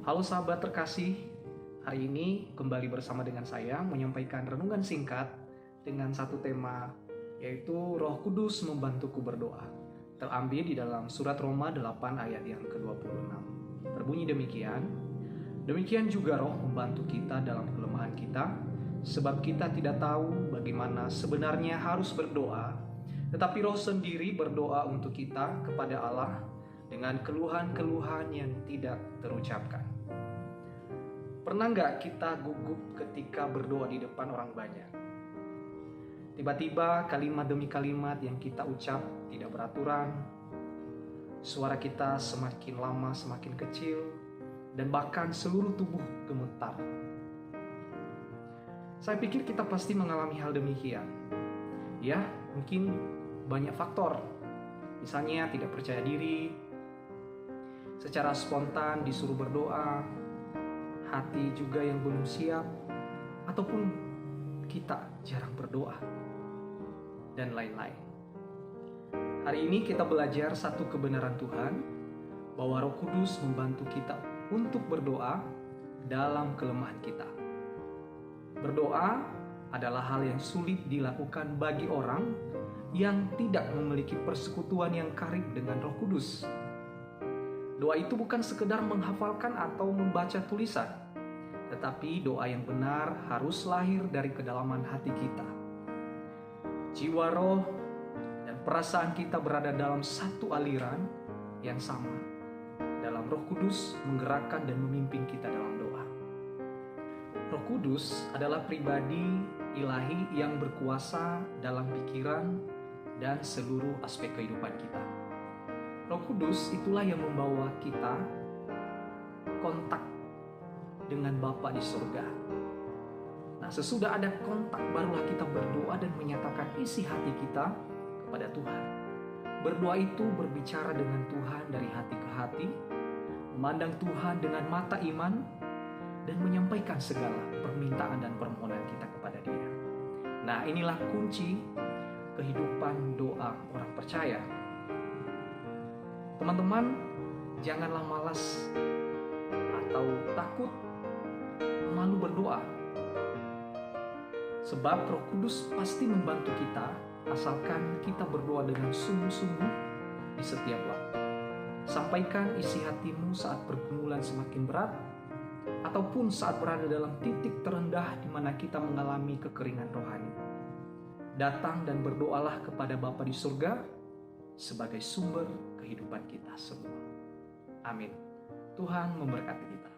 Halo sahabat terkasih, hari ini kembali bersama dengan saya menyampaikan renungan singkat dengan satu tema, yaitu Roh Kudus membantuku berdoa. Terambil di dalam surat Roma 8 ayat yang ke-26. Berbunyi demikian, demikian juga Roh membantu kita dalam kelemahan kita, sebab kita tidak tahu bagaimana sebenarnya harus berdoa, tetapi Roh sendiri berdoa untuk kita kepada Allah dengan keluhan-keluhan yang tidak terucapkan. Pernah nggak kita gugup ketika berdoa di depan orang banyak? Tiba-tiba kalimat demi kalimat yang kita ucap tidak beraturan, suara kita semakin lama semakin kecil, dan bahkan seluruh tubuh gemetar. Saya pikir kita pasti mengalami hal demikian. Ya, mungkin banyak faktor. Misalnya tidak percaya diri, secara spontan disuruh berdoa, hati juga yang belum siap, ataupun kita jarang berdoa, dan lain-lain. Hari ini kita belajar satu kebenaran Tuhan, bahwa Roh Kudus membantu kita untuk berdoa dalam kelemahan kita. Berdoa adalah hal yang sulit dilakukan bagi orang yang tidak memiliki persekutuan yang karib dengan Roh Kudus. Doa itu bukan sekedar menghafalkan atau membaca tulisan, tetapi doa yang benar harus lahir dari kedalaman hati kita. Jiwa, roh, dan perasaan kita berada dalam satu aliran yang sama. Dalam Roh Kudus menggerakkan dan memimpin kita dalam doa. Roh Kudus adalah pribadi ilahi yang berkuasa dalam pikiran dan seluruh aspek kehidupan kita. Roh Kudus itulah yang membawa kita kontak dengan Bapa di surga. Nah, sesudah ada kontak, barulah kita berdoa dan menyatakan isi hati kita kepada Tuhan. Berdoa itu berbicara dengan Tuhan dari hati ke hati, memandang Tuhan dengan mata iman, dan menyampaikan segala permintaan dan permohonan kita kepada Dia. Nah, inilah kunci kehidupan doa orang percaya. Teman-teman, janganlah malas atau takut malu berdoa. Sebab Roh Kudus pasti membantu kita asalkan kita berdoa dengan sungguh-sungguh di setiap waktu. Sampaikan isi hatimu saat pergumulan semakin berat ataupun saat berada dalam titik terendah di mana kita mengalami kekeringan rohani. Datang dan berdoalah kepada Bapa di surga sebagai sumber kehidupan kita semua. Amin. Tuhan memberkati kita.